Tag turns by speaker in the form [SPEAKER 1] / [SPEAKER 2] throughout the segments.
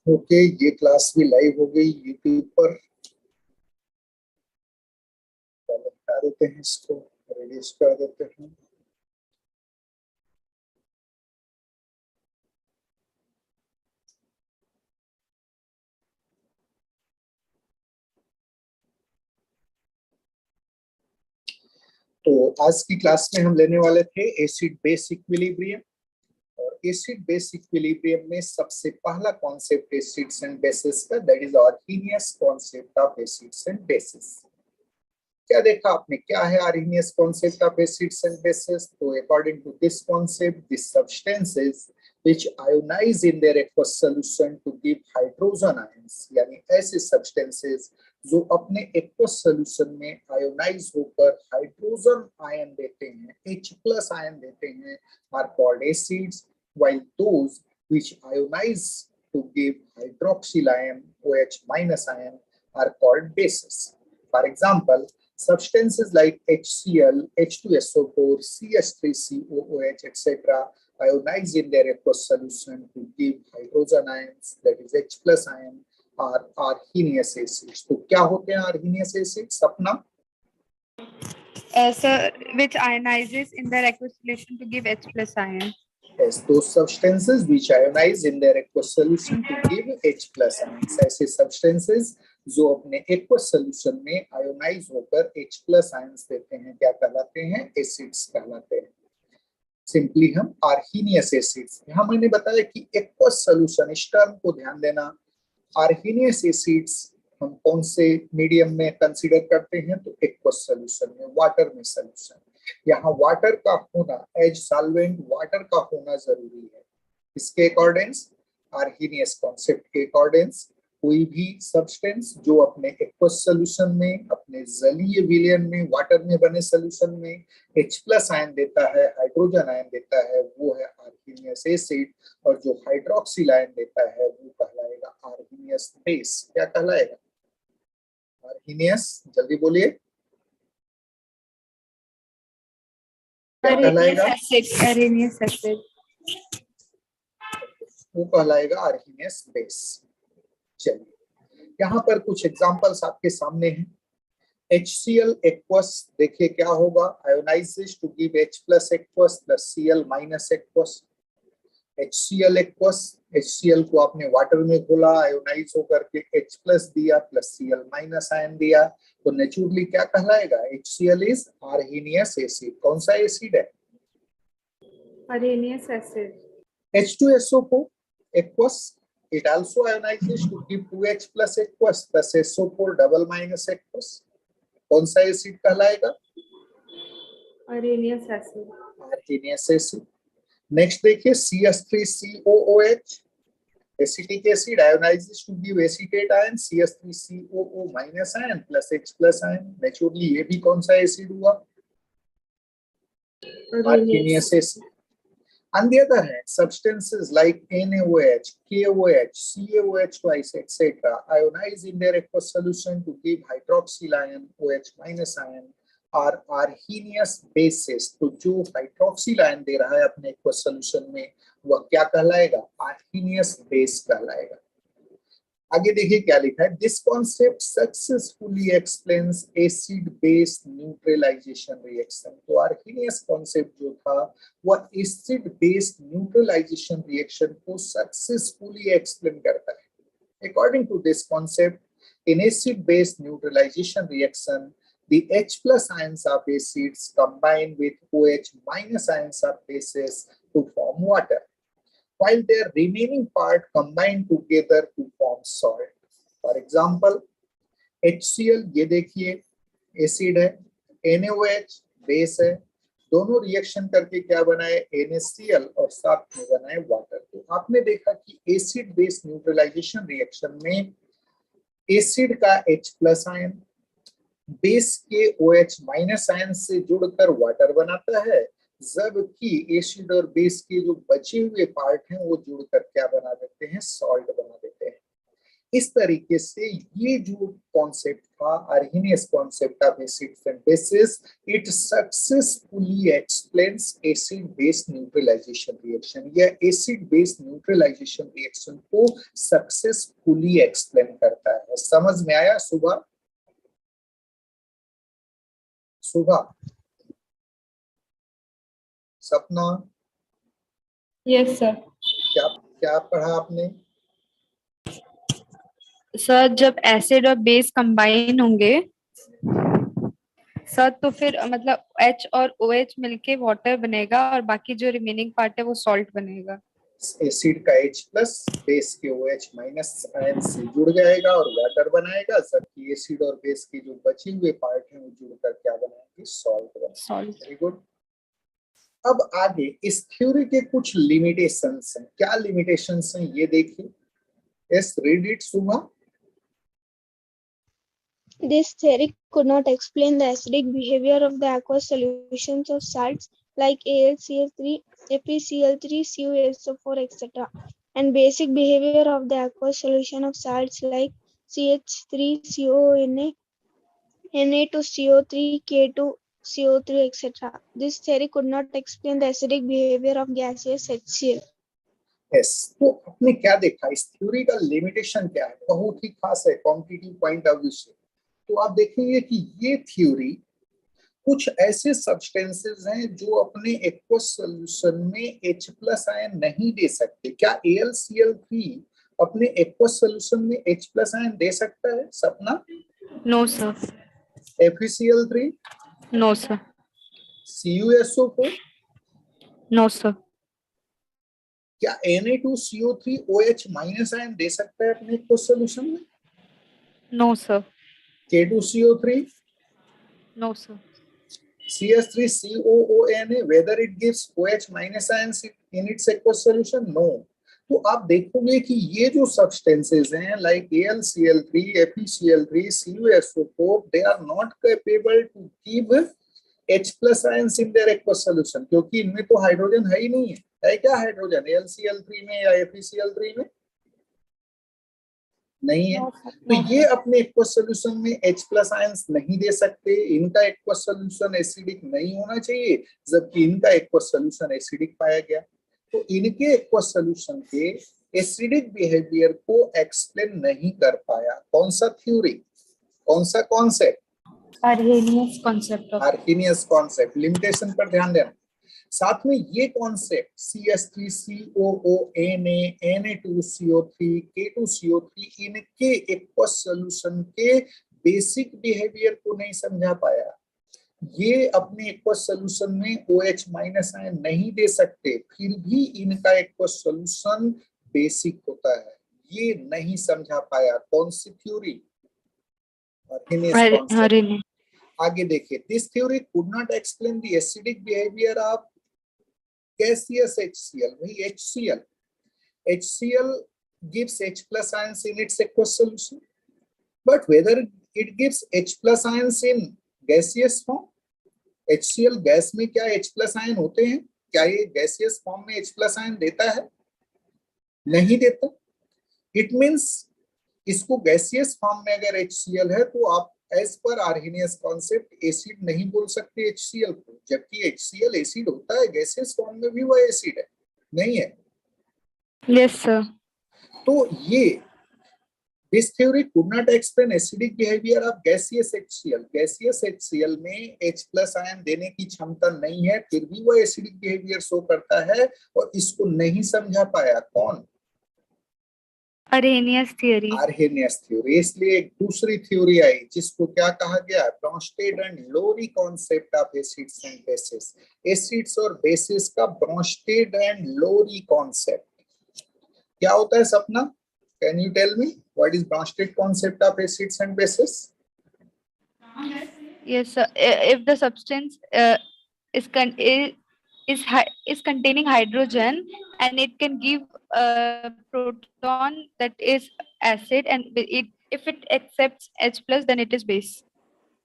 [SPEAKER 1] Okay, ये class भी live हो गई यूट्यूब पर। हटा देते हैं इसको, रिलीज कर देते हैं। तो आज की क्लास में हम लेने वाले थे एसिड बेस इक्विलिब्रियम। और एसिड बेस इक्विलिब्रियम में सबसे पहला कॉन्सेप्ट एसिड्स एंड बेसिस का, that is Arrhenius concept of acids and bases. क्या देखा आपने, क्या है Arrhenius concept of acids and bases? तो according to this concept, this substances which ionize in their aqueous solution to give hydrogen ions, यानी ऐसे substances जो अपने एक्वस सोल्यूशन में आयोनाइज होकर हाइड्रोजन आयन देते हैं, H+ आयन देते हैं, are called acids, while those which ionize to give hydroxyl ion, OH- ion, are called bases. For example, substances like HCl, H2SO4, CH3COOH, etc. ionize in their aqueous solution to give hydrogen ions, that is H+ ion, are Arrhenius acids. तो क्या होते हैं Arrhenius acids? सपना?
[SPEAKER 2] Sir, which ionizes in their aqueous solution to give H+ ion.
[SPEAKER 1] Yes, those substances which ionize in their aqueous solution to give H+ ions. ऐसे substances जो अपने aqueous solution में ionise होकर H+ ions देते हैं, क्या कहलाते हैं? एसिड्स कहलाते हैं। सिंपली हम आर्हीनियस एसिड्स, यहाँ मैंने बताया कि एक्वस सोल्यूशन, इस टर्म को ध्यान देना। आर्हीनियस एसिड्स हम कौन से मीडियम में कंसीडर करते हैं? तो एक्वस सोल्यूशन में, वाटर में सोल्यूशन। यहाँ वाटर का होना एज सॉल्वेंट, वाटर का होना जरूरी है। इसके अकॉर्डिंग्स, आर्हीनियस कॉन्सेप्ट के अकॉर्डिंग्स, कोई भी सब्सटेंस जो अपने एक्वस सोल्यूशन में, अपने जलीय विलयन में, वाटर में बने सोल्यूशन में H+ आयन देता है, हाइड्रोजन आयन देता है, वो है आर्हीनियस एसिड। और जो हाइड्रोक्सिल आयन देता है वो कहलाएगा आर्हीनियस बेस। क्या कहलाएगा? आर्हीनियस, जल्दी बोलिए, क्या कहलाएगा?
[SPEAKER 2] Arrhenius acid.
[SPEAKER 1] वो कहलाएगा आर्हीनियस बेस। चलिए, यहाँ पर कुछ एग्जांपल्स आपके सामने हैं। HCl एक्वस, देखिए क्या होगा, ionizes to give H+ aqueous plus Cl- aqueous. HCl aqueous, HCl को आपने वाटर में घोला, आयोनाइज होकर के H+ दिया प्लस Cl- आयन दिया, तो नेचुरली क्या कहलाएगा? HCl is Arrhenius acid. कौन सा एसिड है?
[SPEAKER 2] Arrhenius acid.
[SPEAKER 1] H2SO4 aqueous, it also ionizes to give 2H+ aqueous plus SO4 double- aqueous. कौन सा एसिड कहलाएगा?
[SPEAKER 2] Arrhenius acid.
[SPEAKER 1] Arrhenius acid. Next देखिए, CH3COOH, acetic acid, ionizes to give acetate ion, CH3COO- ion plus H+ ion. Naturally ये भी कौन सा acid हुआ? Arrhenius acid. On the other hand, substances like NaOH, KOH, CaOH twice, etc., ionize in their aqueous solution to give hydroxyl ion, OH- ion, are Arrhenius bases. तो जो hydroxyl ion दे रहा है अपने aqueous solution में, वह क्या कहलाएगा? Arrhenius base कहलाएगा। आगे देखिए क्या लिखा है, this concept successfully explains acid base neutralisation reaction. तो आर्हीनियस कॉन्सेप्ट जो था वह एसिड बेस न्यूट्रलाइजेशन रिएक्शन को सक्सेसफुली एक्सप्लेन करता है। According to this concept, in acid base neutralisation reaction, the H+ ions of acids combine with OH- ions of bases to form water, while their remaining part combine together to form salt. For example, HCl, ये देखिए acid है, NaOH base है, दोनों reaction करके क्या बनाए? NaCl, और साथ में बनाए वाटर। तो आपने देखा कि एसिड बेस न्यूट्रलाइजेशन रिएक्शन में एसिड का H+ आयन बेस के OH- आयन से जुड़कर वाटर बनाता है, जबकि एसिड और बेस के जो बचे हुए पार्ट हैं वो जुड़कर क्या बना देते हैं? सॉल्ट बना देते हैं। इस तरीके से ये जो कॉन्सेप्ट था Arrhenius concept of acids and bases, it successfully explains acid base neutralisation reaction. यह एसिड बेस न्यूट्रलाइजेशन रिएक्शन को सक्सेसफुली एक्सप्लेन करता है। समझ में आया सुबह? सुबह, सपना,
[SPEAKER 2] यस सर।
[SPEAKER 1] क्या क्या पढ़ा आपने?
[SPEAKER 2] सर जब एसिड और बेस कंबाइन होंगे सर तो फिर मतलब H और OH मिलके वाटर बनेगा और बाकी जो रिमेनिंग पार्ट है वो सॉल्ट बनेगा।
[SPEAKER 1] एसिड का H प्लस बेस के OH माइनस आयन से जुड़ जाएगा और वाटर बनाएगा, जबकि एसिड और बेस के जो बचे हुए पार्ट हैं वो जुड़कर क्या बनाएंगे? सॉल्ट बनाएंगे। Very good. अब आगे इस थ्योरी के कुछ लिमिटेशंस हैं। क्या लिमिटेशंस हैं ये देखिए। यस, रीड इट सुबह।
[SPEAKER 3] This theory could not explain the acidic behavior of the aqueous solutions of salts like AlCl3, FeCl3, CuSO4, etc., and basic behavior of the aqueous solution of salts like CH3CONA, Na2CO3, K2CO3, etc. This theory could not explain the acidic behavior of gaseous HCl.
[SPEAKER 1] Yes, तो आपने क्या देखा? इस theory का limitation क्या है? बहुत ही खास है कॉम्पिटिटिव पॉइंट ऑफ व्यू से। तो आप देखेंगे कि ये थ्योरी कुछ ऐसे सब्सटेंसेस हैं जो अपने एक्वस सॉल्यूशन में H प्लस आयन नहीं दे सकते। क्या AlCl3 अपने एक्वस सॉल्यूशन में H प्लस आयन दे सकता है? Sapna?
[SPEAKER 2] No sir.
[SPEAKER 1] FeCl3?
[SPEAKER 2] No sir.
[SPEAKER 1] CuSO4?
[SPEAKER 2] No sir.
[SPEAKER 1] क्या Na2CO3 OH माइनस आयन दे सकता है अपने एक्वस सॉल्यूशन में?
[SPEAKER 2] No sir.
[SPEAKER 1] K2CO3?
[SPEAKER 2] No sir.
[SPEAKER 1] CH3COONA, whether it gives OH minus ions in its aqueous solution? No. तो आप देखोगे कि ये जो सब्सटेंसेस हैं like AlCl3, FeCl3, CuSO4, they are not capable to give H plus ions in their aqueous solution, क्योंकि इनमें तो हाइड्रोजन है ही नहीं है। है क्या हाइड्रोजन AlCl3 में या FeCl3 में? नहीं है। तो ये अपने एक्वस सॉल्यूशन में H प्लस आयंस नहीं दे सकते। इनका एक्वस सॉल्यूशन एसिडिक नहीं होना चाहिए, जबकि इनका एक्वस सॉल्यूशन एसिडिक पाया गया। तो इनके एक्वस सॉल्यूशन के एसिडिक बिहेवियर को एक्सप्लेन नहीं कर पाया। कौन सा थ्योरी, कौन सा कॉन्सेप्ट?
[SPEAKER 2] अर्हेनियस कॉन्सेप्ट।
[SPEAKER 1] अर्हेनियस कॉन्सेप्ट। लिमिटेशन पर ध्यान देना। साथ में ये कॉन्सेप्ट CH3COONA, Na2CO3, K2CO3 इनके एक्वस सॉल्यूशन के बेसिक बिहेवियर को नहीं समझा पाया। ये अपने एक्वस सॉल्यूशन में OH माइनस आयन नहीं दे सकते, फिर भी इनका एक्वस सॉल्यूशन बेसिक होता है। ये नहीं समझा पाया। कौन सी थ्योरी? अर्हेनियस कॉन्सेप्ट। आगे देखिए, this theory could not explain the acidic behaviour of gaseous HCl. वही HCl, HCl gives H plus ions in its aqueous solution, but whether it gives H plus ions in gaseous form? HCl gas में क्या H plus ion होते हैं? क्या ये gaseous form में H plus ion देता है? नहीं देता। It means इसको gaseous form में अगर HCl है तो आप as per Arrhenius concept acid नहीं बोल सकते HCl को, जबकि HCl एसिड होता है, गैसेस फॉर्म में भी वो एसिड है, नहीं है?
[SPEAKER 2] Yes sir.
[SPEAKER 1] तो ये this theory could not explain acidic behaviour of gaseous HCl। Gaseous HCl में H प्लस आयन देने की क्षमता नहीं है, फिर भी वो एसिडिक बिहेवियर शो करता है और इसको नहीं समझा पाया। कौन?
[SPEAKER 2] Arrhenius theory.
[SPEAKER 1] Arrhenius theory. इसलिए एक दूसरी थ्योरी आई जिसको क्या कहा गया? Bronsted and Lowry concept of acids and bases. Acids और बेसिस का ब्रॉन्स्टेड एंड लोरी कॉन्सेप्ट क्या होता है? Sapna, can you tell me what is Bronsted concept of acids and bases?
[SPEAKER 2] Yes sir. If the substance is containing hydrogen and it can give a proton, that is acid, and if it accepts H plus then it is base.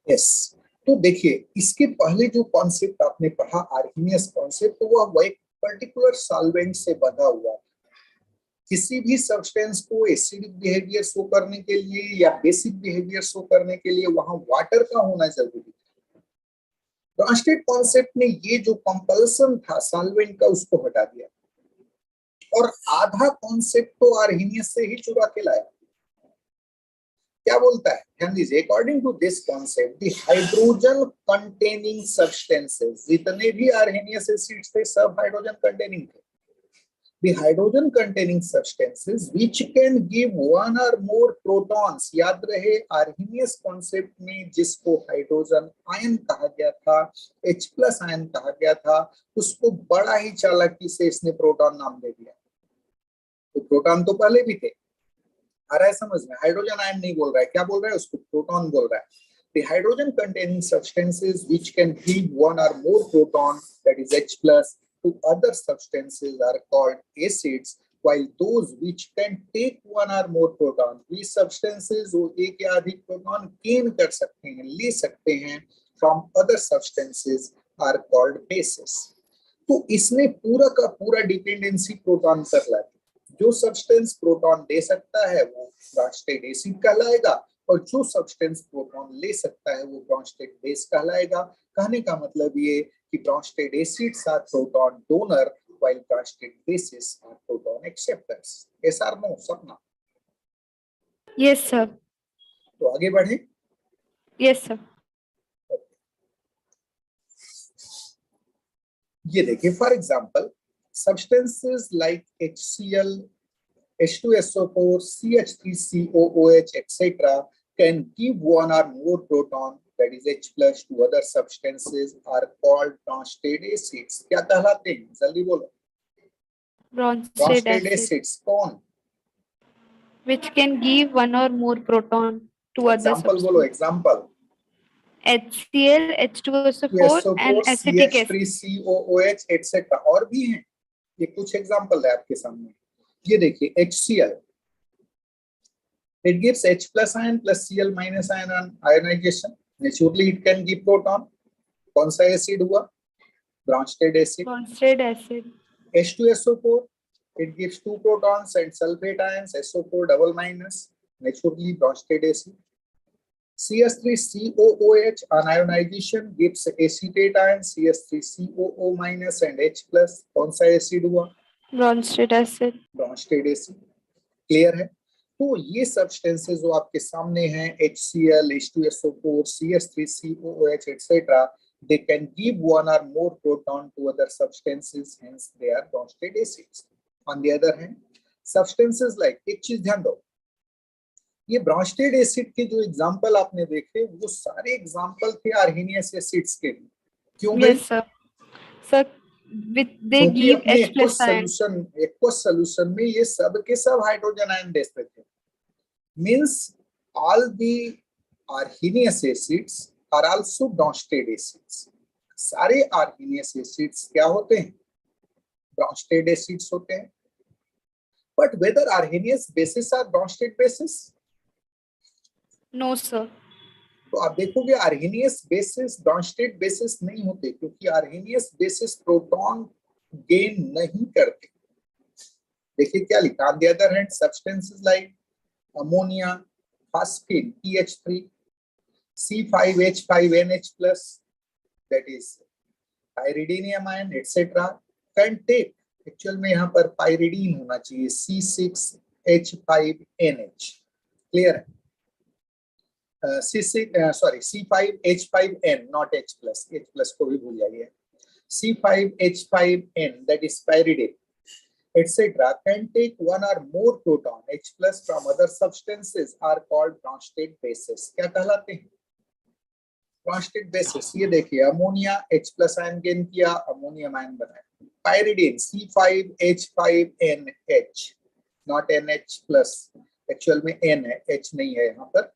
[SPEAKER 1] Yes. तो देखिए, इसके पहले जो concept आपने पढ़ा Arrhenius concept, वो एक particular solvent से बना हुआ। किसी भी सब्सटेंस को एसिडिक बिहेवियर शो करने के लिए या बेसिक बिहेवियर शो करने के लिए वहां वाटर का होना जरूरी है। ब्रॉन्स्टेड कॉन्सेप्ट ने ये जो कंपल्सन था सॉल्वेंट का उसको हटा दिया और आधा कॉन्सेप्ट तो आर्हेनियस से ही चुरा के लाया। क्या बोलता है, ध्यान दीजिए, according to this concept the hydrogen containing substances, जितने भी आर्हेनियस एसिड्स थे सब हाइड्रोजन कंटेनिंग थे। The hydrogen containing substances which can give one or more protons, याद रहे आर्हेनियस कॉन्सेप्ट में जिसको हाइड्रोजन आयन कहा गया था, H प्लस आयन कहा गया था, उसको बड़ा ही चालाकी से इसने प्रोटॉन नाम दे दिया। तो प्रोटॉन तो पहले भी थे, आ रहा है समझ में, हाइड्रोजन आयन नहीं बोल रहा है, क्या बोल रहा है, उसको प्रोटॉन बोल रहा है। The hydrogen containing substances which can give one or more proton, that is H plus, to other substances are called acids, while those which can take one or more proton, these substances जो एक या अधिक proton gain कर सकते हैं, ले सकते हैं from other substances are called bases। तो इसने पूरा का पूरा डिपेंडेंसी प्रोटॉन पर ला दी। जो सब्सटेंस प्रोटॉन दे सकता है वो ब्रॉन्स्टेड एसिड कहलाएगा और जो सब्सटेंस प्रोटॉन ले सकता है वो ब्रॉन्स्टेड बेस कहलाएगा। कहने का मतलब ये कि Bronsted acids are proton donor while Bronsted bases are proton acceptors. Yes और नो सपना?
[SPEAKER 2] Yes sir.
[SPEAKER 1] तो आगे बढ़े।
[SPEAKER 2] Yes sir.
[SPEAKER 1] ये देखिए, for example substances like HCl, H2SO4, CH3COOH, etc. can give one or more proton, that is H plus, to other substances are called Bronsted acids। क्या कहलाते हैं, जल्दी बोलो।
[SPEAKER 2] Bronsted
[SPEAKER 1] acids कौन?
[SPEAKER 2] which can give one or more proton to other
[SPEAKER 1] Example बोलो,
[SPEAKER 2] substances.
[SPEAKER 1] example।
[SPEAKER 2] HCl, H2SO4 and acetic acid।
[SPEAKER 1] CH3COOH, etc. और भी हैं, ये कुछ एग्जाम्पल है आपके सामने। ये देखिए HCl, it gives H plus ion plus Cl minus ion on ionization, naturally it can give proton। कौन सा एसिड हुआ, Brønsted acid.
[SPEAKER 2] Bronsted acid।
[SPEAKER 1] H2SO4, it gives 2 protons and sulfate ions, SO4 double minus, naturally Bronsted acid। CH3COOH on ionization gives acetate ion, CH3COO minus and H plus, कौन सा acid हुआ,
[SPEAKER 2] Bronsted acid।
[SPEAKER 1] Brønsted acid. Clear है? तो ये substances जो आपके सामने हैं, HCl, H2SO4, CH3COOH, etc., they can give one or more proton to other substances, hence they are Bronsted acids। On the other hand, substances like, एक चीज ध्यान दो, ये ब्रॉन्स्टेड एसिड के जो एग्जांपल आपने देखे वो सारे एग्जांपल थे आर्हेनियस एसिड्स के। क्यों भाई?
[SPEAKER 2] Yes sir। Sir, they
[SPEAKER 1] क्योंकि
[SPEAKER 2] give
[SPEAKER 1] अपने
[SPEAKER 2] H plus ion।
[SPEAKER 1] Aqueous solution में ये सब के सब हाइड्रोजन आयन देते थे। Means all the Arrhenius acids are also Bronsted acids। सारे Arrhenius acids क्या होते हैं, Bronsted acids होते हैं। But whether Arrhenius bases are Bronsted bases?
[SPEAKER 2] No sir।
[SPEAKER 1] तो आप देखोगे Arrhenius bases Bronsted bases नहीं होते, क्योंकि Arrhenius bases प्रोटॉन गेन नहीं करते। देखिए क्या लिखा, on the other hand substances like ammonia, phosphine, PH3, C5H5NH plus, that is pyridinium ion, etc. can take, actual में यहाँ पर pyridine होना चाहिए, C6H5NH। क्लियर है? C5H5N, not H plus, H plus को भी भूल जाइए। C5H5N, that is pyridine, etc. can take one or more proton H plus from other substances are called Bronsted bases। क्या कहलाते हैं, Bronsted bases। ये देखिए, ammonia H plus ion gain किया, अमोनियम आयन बनाया। Pyridine C5H5NH, not NH plus, actual में N है, H नहीं है यहाँ पर।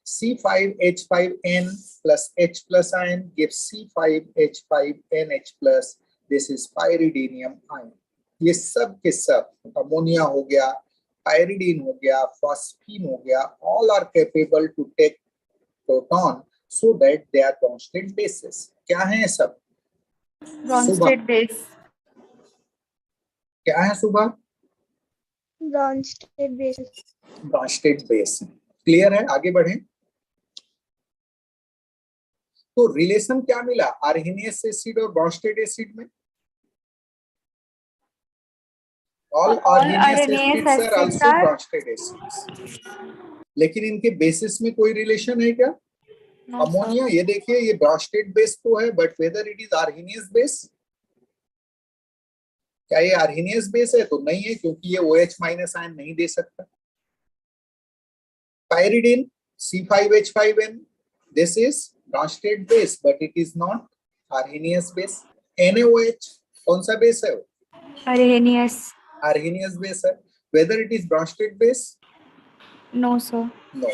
[SPEAKER 1] C5H5N plus H plus ion gives C5H5NH plus, this is pyridinium ion। ये सब के सब, अमोनिया हो गया, पायरिडीन हो गया, फॉस्फीन हो गया, all are capable to take proton so that they are Bronsted bases। क्या है सब?
[SPEAKER 2] Bronsted base।
[SPEAKER 1] क्या है सुबह?
[SPEAKER 3] Bronsted bases.
[SPEAKER 1] Bronsted base. Clear है, आगे बढ़े। तो रिलेशन क्या मिला आर्हेनियस एसिड और ब्रॉन्स्टेड एसिड में? All Arrhenius
[SPEAKER 2] Arrhenius
[SPEAKER 1] acids are
[SPEAKER 2] acids
[SPEAKER 1] also
[SPEAKER 2] are
[SPEAKER 1] Bronsted acids. लेकिन इनके बेसिस में कोई रिलेशन है क्या?
[SPEAKER 2] no,
[SPEAKER 1] ammonia,
[SPEAKER 2] sir.
[SPEAKER 1] ये देखिए ये ब्रॉन्स्टेड बेस तो है, but whether it is Arrhenius base, क्या ये आर्हेनियस बेस है? तो नहीं है, क्योंकि ये OH माइनस आयन नहीं दे सकता। पायरिडिन C5H5N, this is Bronsted base but it is not Arrhenius base। NaOH कौन सा बेस है?
[SPEAKER 2] Arrhenius.
[SPEAKER 1] Arrhenius बेस है। whether it is Bronsted base?
[SPEAKER 2] No, sir.
[SPEAKER 1] No।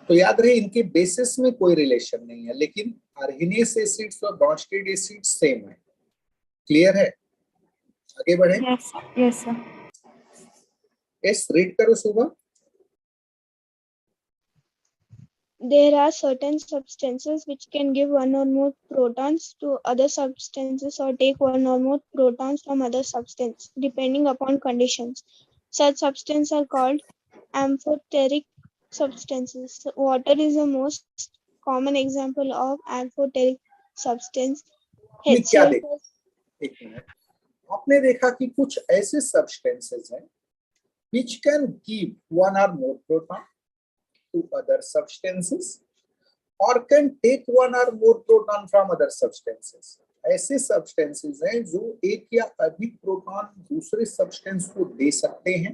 [SPEAKER 1] तो याद रहे इनके बेसिस में कोई रिलेशन नहीं है, लेकिन Arrhenius एसिड्स और Bronsted एसिड्स सेम है। क्लियर है, आगे बढ़े।
[SPEAKER 2] Yes, yes, sir.
[SPEAKER 1] Yes, read करो सुबह।
[SPEAKER 3] There are certain substances which can give one or more protons to other substances or take one or more protons from other substance depending upon conditions. Such substances are called amphoteric substances. Water is the most common example of amphoteric substance.
[SPEAKER 1] आपने क्या
[SPEAKER 3] HCl
[SPEAKER 1] देखा? एक minute, आपने देखा कि कुछ ऐसे substances हैं which can give one or more proton to other substances or can take one or more proton from other substances। ऐसे सब्सटेंसेस हैं जो एक या अधिक प्रोटॉन दूसरे सब्सटेंस को दे सकते हैं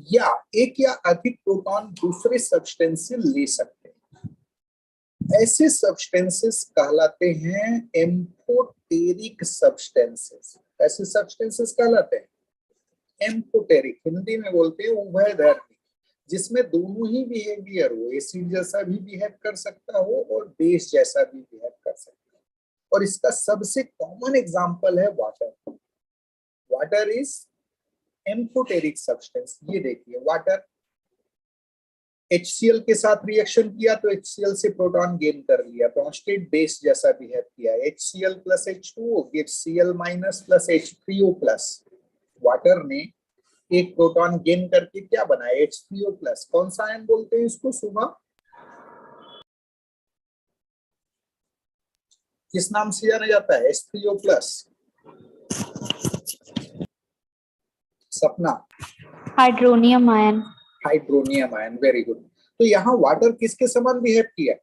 [SPEAKER 1] या एक या अधिक प्रोटॉन दूसरे सब्सटेंस से ले सकते हैं। ऐसे सब्सटेंसेस कहलाते हैं एम्फोटेरिक सब्सटेंसेस। ऐसे सब्सटेंसेस कहलाते हैं एम्फोटेरिक, हिंदी में बोलते हैं उभयधर्मी, जिसमें दोनों ही बिहेवियर हो, एसिड जैसा भी बिहेव कर सकता हो और बेस जैसा भी बिहेव कर सकता है। और इसका सबसे कॉमन एग्जांपल है water. Water is amphoteric substance. ये देखिए वाटर HCl के साथ रिएक्शन किया तो HCl से प्रोटॉन गेन कर लिया, ब्रॉन्स्टेड बेस जैसा बिहेव किया। HCl plus H2O gives Cl minus plus H3O plus। Water ने एक प्रोटॉन गेन करके क्या बनाया? H3O plus. कौन सा आयन बोलते हैं इसको सुबह? किस नाम से जाना जाता है H3O प्लस? सपना?
[SPEAKER 2] Hydronium ion.
[SPEAKER 1] Hydronium ion, very good. तो यहाँ वाटर किसके समान बिहेव किया?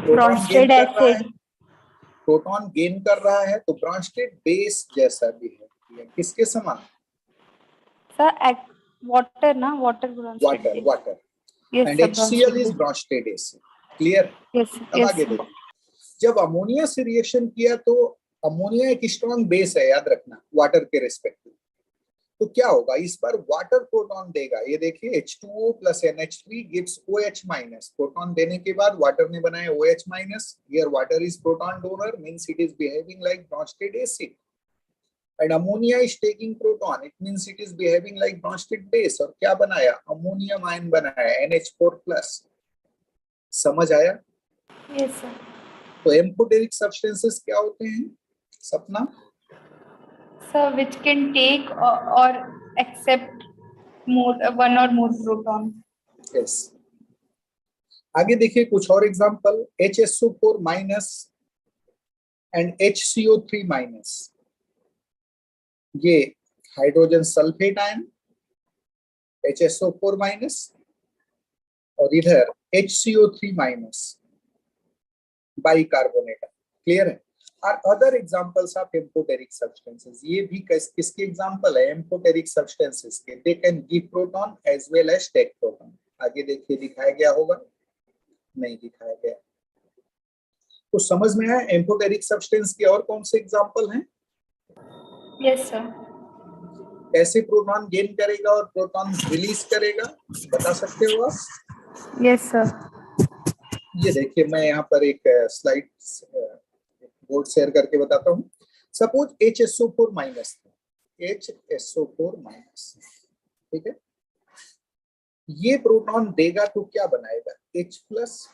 [SPEAKER 1] प्रोटॉन गेन
[SPEAKER 2] Bronsted
[SPEAKER 1] कर रहा है,
[SPEAKER 2] acid.
[SPEAKER 1] प्रोटॉन गेन कर रहा है तो ब्रॉन्स्टेड बेस जैसा बिहेव किया। किसके समान?
[SPEAKER 2] Sir, water na water bronsted
[SPEAKER 1] water,
[SPEAKER 2] base.
[SPEAKER 1] Water.
[SPEAKER 2] Yes,
[SPEAKER 1] and
[SPEAKER 2] sir.
[SPEAKER 1] HCl
[SPEAKER 2] Bronsted
[SPEAKER 1] is
[SPEAKER 2] base.
[SPEAKER 1] Brønsted acid. Clear?
[SPEAKER 2] Yes, sir.
[SPEAKER 1] अब
[SPEAKER 2] Yes,
[SPEAKER 1] आगे
[SPEAKER 2] sir.
[SPEAKER 1] देखिए, जब अमोनिया से रिएक्शन किया तो अमोनिया एक स्ट्रॉन्ग बेस है, याद रखना, वाटर के रेस्पेक्टिव। तो क्या होगा? इस बार वाटर प्रोटॉन देगा। ये देखिए H2O plus NH3 gives OH minus। Proton देने के बाद वाटर ने बनाया OH minus। Here water is proton donor, means it is behaving like Bronsted acid। And ammonia is taking proton, it means it is behaving like Bronsted base। और क्या बनाया? Ammonium ion बनाया NH4 plus। समझ आया?
[SPEAKER 2] Yes, sir.
[SPEAKER 1] तो amphoteric substances क्या होते हैं सपना?
[SPEAKER 2] Sir, which can take or accept more one or more proton.
[SPEAKER 1] Yes. आगे देखिए कुछ और example. HSO4 minus and HCO3 minus, ये hydrogen sulphate ion HSO4 minus, और इधर HCO3 माइनस बाइकार्बोनेट। क्लियर है? और other examples of amphoteric substances, ये भी किसके एग्जांपल है? एम्फोटेरिक सब्सटेंसेस के। They can give proton as well as take proton. आगे देखिए दिखाया गया होगा, नहीं दिखाया गया। तो समझ में आया एम्फोटेरिक सब्सटेंस के और कौन से एग्जांपल हैं?
[SPEAKER 2] Yes, sir.
[SPEAKER 1] कैसे प्रोटॉन गेन करेगा और प्रोटॉन रिलीज करेगा, बता सकते हो आप?
[SPEAKER 2] Yes, sir.
[SPEAKER 1] ये देखिए मैं यहाँ पर एक स्लाइड बोर्ड शेयर करके बताता हूँ। Suppose HSO4 minus, HSO4 minus, ठीक है, ये प्रोटॉन देगा तो क्या बनाएगा? H plus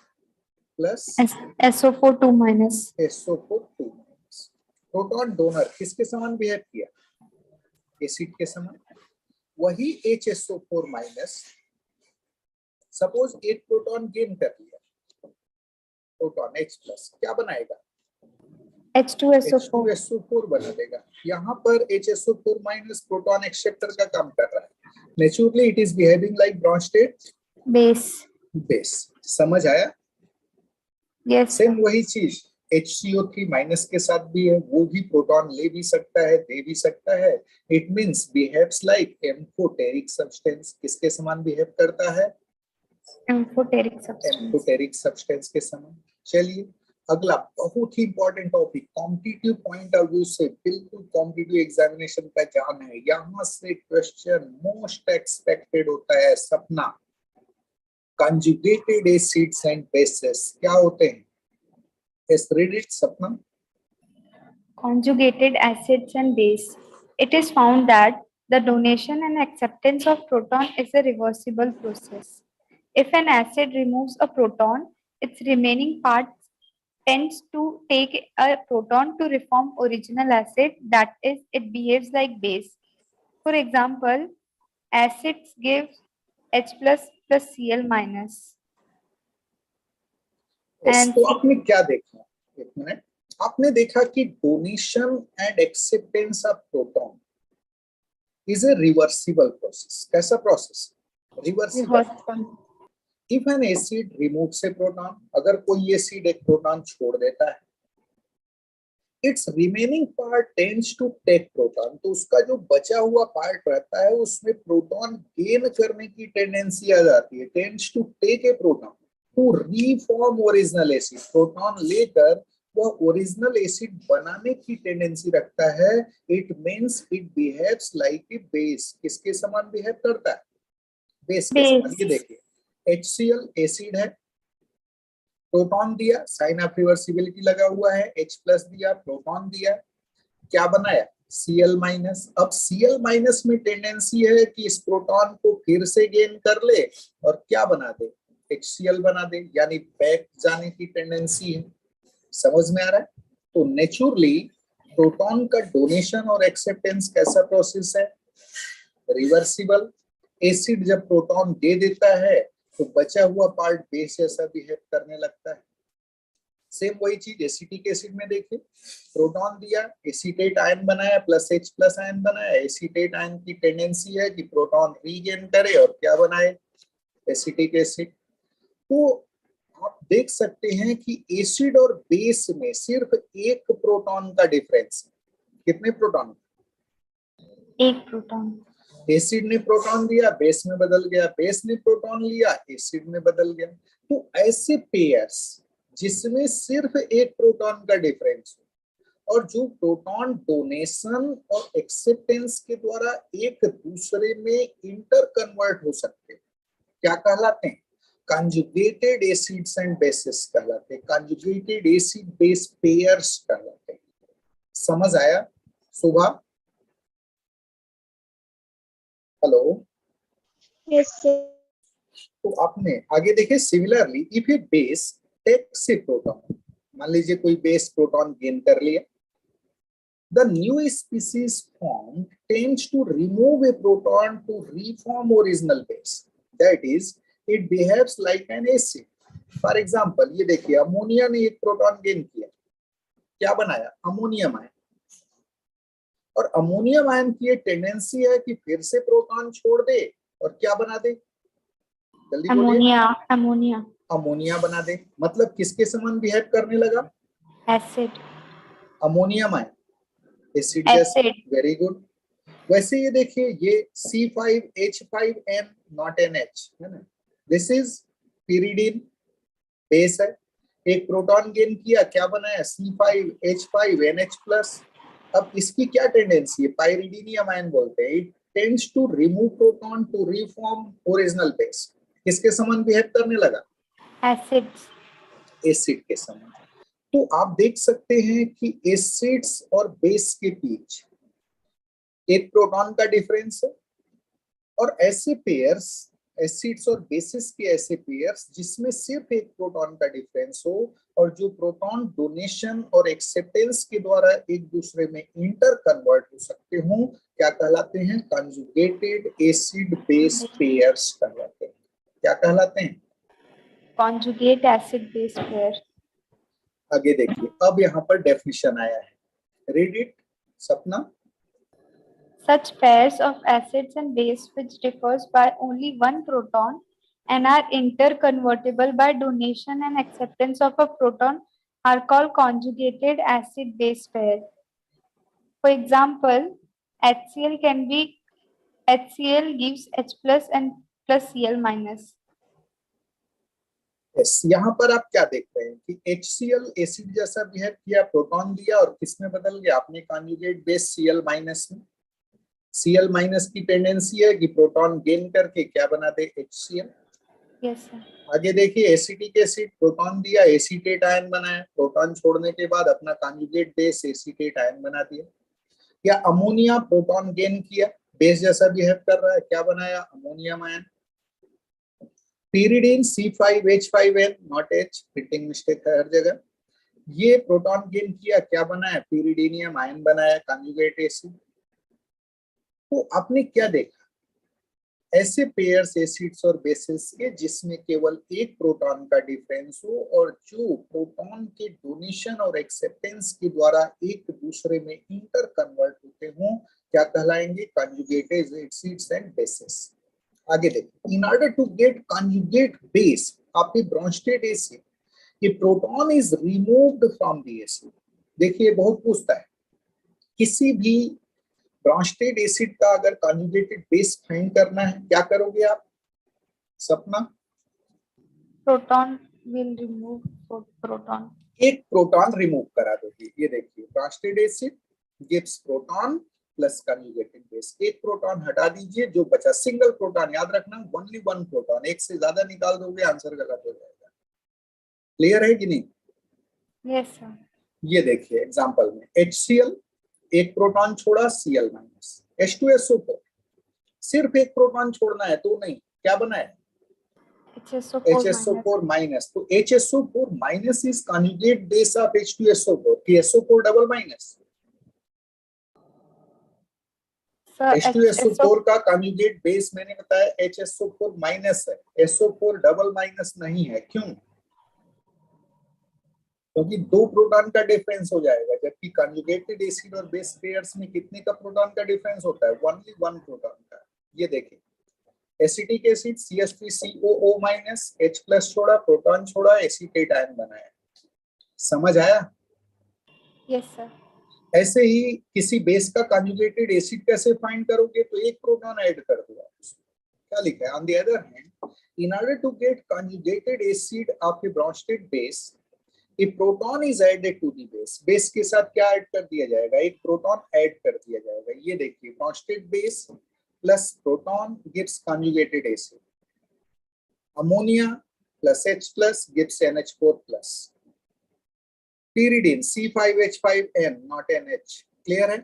[SPEAKER 1] plus
[SPEAKER 2] SO4 2 minus.
[SPEAKER 1] SO4 2 minus. Proton donor किसके समान बिहेव किया? एसिड के समान। वही HSO4 माइनस, सपोज एक प्रोटॉन गेन कर लिया, प्रोटॉन H प्लस, क्या बनाएगा?
[SPEAKER 2] H2SO4
[SPEAKER 1] H2SO4 बना देगा। यहाँ पर HSO4 माइनस प्रोटॉन एक्सेप्टर का काम कर रहा है। Naturally it is behaving like Brønsted base. समझ आया?
[SPEAKER 2] yes
[SPEAKER 1] सेम वही चीज HCO3 माइनस के साथ भी है, वो भी प्रोटॉन ले भी सकता है, दे भी सकता है। It means behaves like amphoteric substance. किसके समान बिहेव करता है? एम्फोटेरिक सब्सटेंस के समान। चलिए अगला बहुत ही important topic, competitive point of view से, बिल्कुल कॉम्पिटिटिव एग्जामिनेशन का जान है, यहाँ से क्वेश्चन मोस्ट एक्सपेक्टेड होता है। सपना, कंजुगेटेड एसिड्स एंड बेसेस क्या होते हैं? Yes, read it, Sapna.
[SPEAKER 2] Conjugated acids and base. It is found that the donation and acceptance of proton is a reversible process. If an acid removes a proton, its remaining part tends to take a proton to reform original acid, that is, it behaves like base. For example, acids give H plus Cl minus.
[SPEAKER 1] Yes, तो आपने क्या देखा? एक minute, आपने देखा कि donation and acceptance of proton is a reversible process. कैसा process? Reversible. If an acid removes a proton, अगर कोई एसिड एक प्रोटॉन छोड़ देता है, it's remaining part tends to take proton, तो उसका जो बचा हुआ पार्ट रहता है उसमें प्रोटॉन गेन करने की टेंडेंसी आ जाती है। Tends to take a proton to reform original acid, proton लेकर वह ओरिजिनल एसिड बनाने की टेंडेंसी रखता है। It means it behaves like a base. किसके समान बिहेव करता है? बेस के समान। ये देखिए HCl एसिड है, प्रोटॉन दिया, साइन ऑफ रिवर्सिबिलिटी लगा हुआ है, H प्लस दिया, प्रोटॉन दिया, क्या बनाया? Cl minus. अब Cl माइनस में टेंडेंसी है कि इस प्रोटॉन को फिर से गेन कर ले और क्या बना दे? HCl बना दे, यानी बैक जाने की टेंडेंसी है। समझ में आ रहा है? तो नेचुरली प्रोटॉन का डोनेशन और एक्सेप्टेंस कैसा प्रोसेस है? रिवर्सिबल। एसिड जब प्रोटॉन दे देता है तो बचा हुआ पार्ट बेस जैसा बिहेव करने लगता है। सेम वही चीज एसिटिक एसिड में देखिए, प्रोटॉन दिया, एसीटेट आयन बनाया, प्लस H प्लस आयन बनाया। एसीटेट आयन की टेंडेंसी है कि प्रोटॉन रीगेन करे और क्या बनाए? Acetic acid. तो आप देख सकते हैं कि एसिड और बेस में सिर्फ एक प्रोटॉन का डिफरेंस है। कितने प्रोटॉन?
[SPEAKER 2] एक प्रोटॉन।
[SPEAKER 1] एसिड ने प्रोटॉन दिया, बेस में बदल गया, बेस ने प्रोटॉन लिया, एसिड में बदल गया। तो ऐसे पेयर्स जिसमें सिर्फ एक प्रोटॉन का डिफरेंस हो और जो प्रोटॉन डोनेशन और एक्सेप्टेंस के द्वारा एक दूसरे में इंटर कन्वर्ट हो सकते हैं, क्या कहलाते हैं? कंजुगेटेड एसिड्स एंड बेसेस कहलाते हैं, कंजुगेटेड एसिड बेस पेयर्स कहलाते हैं। समझ आया सुबह? Hello,
[SPEAKER 3] Yes, sir.
[SPEAKER 1] तो आपने आगे देखे similarly if a base takes a proton, मान लीजिए कोई बेस प्रोटॉन गेन कर लिया, the new species form tends to remove a proton to reform original base, that is it behaves like an acid. For example ये देखिए, ammonia ने एक proton gain किया, क्या बनाया? Ammonium ion. और अमोनियम आयन की एक टेंडेंसी है कि फिर से प्रोटॉन छोड़ दे और क्या बना दे? जल्दी बोलिए। अमोनिया बना दे। मतलब किसके समान बिहेव करने लगा?
[SPEAKER 2] एसिड।
[SPEAKER 1] अमोनियम आयन एसिड जैसा। Very good. वैसे ये देखिए, ये C5H5N नॉट NH है ना, दिस इज pyridine बेस है। एक प्रोटॉन गेन किया, क्या बनाया? C5H5NH plus. अब इसकी क्या टेंडेंसी है? पाइरिडीनियम आयन बोलते हैं। It tends to remove proton to reform original base. किसके समान बिहेव करने लगा? एसिड के समान। तो आप देख सकते हैं कि एसिड्स और बेस के बीच एक प्रोटॉन का डिफरेंस है और ऐसे पेयर्स, एसिड्स और बेसिस के ऐसे पेयर्स जिसमें सिर्फ एक प्रोटॉन का डिफरेंस हो और जो प्रोटॉन डोनेशन और एक्सेप्टेंस के द्वारा एक दूसरे में इंटर कन्वर्ट हो सकते हो, क्या कहलाते हैं? कंजुगेटेड एसिड बेस पेयर्स कहलाते हैं। क्या कहलाते हैं?
[SPEAKER 2] Conjugate acid base pair.
[SPEAKER 1] आगे देखिए, अब यहाँ पर डेफिनेशन आया है, रीड इट सपना।
[SPEAKER 2] Such pairs of acids and base which differs by only one proton and are interconvertible by donation and acceptance of a proton are called conjugated acid base pair. For example, HCl can be HCl gives H plus and plus Cl minus.
[SPEAKER 1] Yes, यहाँ पर आप क्या देख रहे हैं कि HCl acid जैसा behave किया, प्रोटॉन दिया और किसमें बदल गया? आपने कॉन्जुगेट बेस Cl माइनस में। Cl माइनस की टेंडेंसी है कि प्रोटॉन गेन करके क्या बना दे? HCl।
[SPEAKER 2] Yes, sir.
[SPEAKER 1] आगे देखिए, एसिटिक एसिड, प्रोटॉन दिया, एसीटेट आयन बनाया, प्रोटॉन छोड़ने के बाद अपना कॉन्जुगेट बेस एसीटेट आयन बना दिया। या अमोनिया, प्रोटॉन गेन किया, बेस जैसा बिहेव कर रहा है, क्या बनाया? Ammonium ion. pyridine C5H5N, not H, printing mistake है हर जगह। ये प्रोटॉन गेन किया, क्या बनाया? pyridinium आयन बनाया, कॉन्जुगेट एसिड। तो आपने क्या देखा? ऐसे पेयर्स एसिड्स और बेसिस के जिसमें केवल एक प्रोटॉन का डिफरेंस हो और जो प्रोटॉन के डोनेशन और एक्सेप्टेंस के द्वारा एक दूसरे में इंटर कन्वर्ट होते हों, क्या कहलाएंगे? Conjugated acids and bases. आगे देखिए, in order to get conjugate base of the Bronsted acid, ये proton is removed from the acid. देखिए, बहुत पूछता है, किसी भी ब्रॉन्स्टेड एसिड का अगर कंजुगेटेड बेस फाइंड करना है, क्या करोगे आप सपना?
[SPEAKER 2] Proton will remove proton.
[SPEAKER 1] एक प्रोटॉन रिमूव करा दोगे। ये देखिए, Brønsted acid gives proton plus conjugated base. एक प्रोटॉन हटा दीजिए, जो बचा सिंगल प्रोटॉन, याद रखना ओनली वन प्रोटॉन, एक से ज्यादा निकाल दोगे आंसर गलत हो जाएगा। क्लियर है कि नहीं?
[SPEAKER 2] Yes, sir.
[SPEAKER 1] ये देखिए एग्जांपल में, HCl एक प्रोटॉन छोड़ा, Cl माइनस। H2SO4 सिर्फ एक प्रोटॉन छोड़ना है तो नहीं, क्या बना है? HSO4 minus. तो HSO4 minus is conjugate base of H2SO4 कि SO4 डबल माइनस। H2SO4 का कॉन्जुगेट बेस मैंने बताया HSO4 माइनस है, SO4 डबल माइनस नहीं है। क्यों? क्योंकि दो प्रोटॉन का डिफरेंस हो जाएगा, जबकि कंजुगेटेड एसिड और बेस पेयर्स में कितने का प्रोटॉन का डिफरेंस होता है? ओनली वन प्रोटॉन का। ये देखिए, acetic acid CH3COO minus, H plus छोड़ा, प्रोटॉन छोड़ा, एसीटेट आयन बनाया। समझ आया?
[SPEAKER 2] Yes, sir.
[SPEAKER 1] ऐसे ही किसी बेस का कंजुगेटेड एसिड कैसे फाइंड करोगे? तो एक प्रोटॉन ऐड कर दो आप। क्या लिखा है? On the other hand, in order to get conjugated acid of a Bronsted base, a proton is added to the base। Base के साथ क्या ऐड कर दिया जाएगा? एक प्रोटॉन ऐड कर दिया जाएगा। ये देखिए, Brønsted base plus proton gives conjugated acid. Ammonia plus H plus gives NH4 plus. pyridine C5H5N, not NH। Clear है?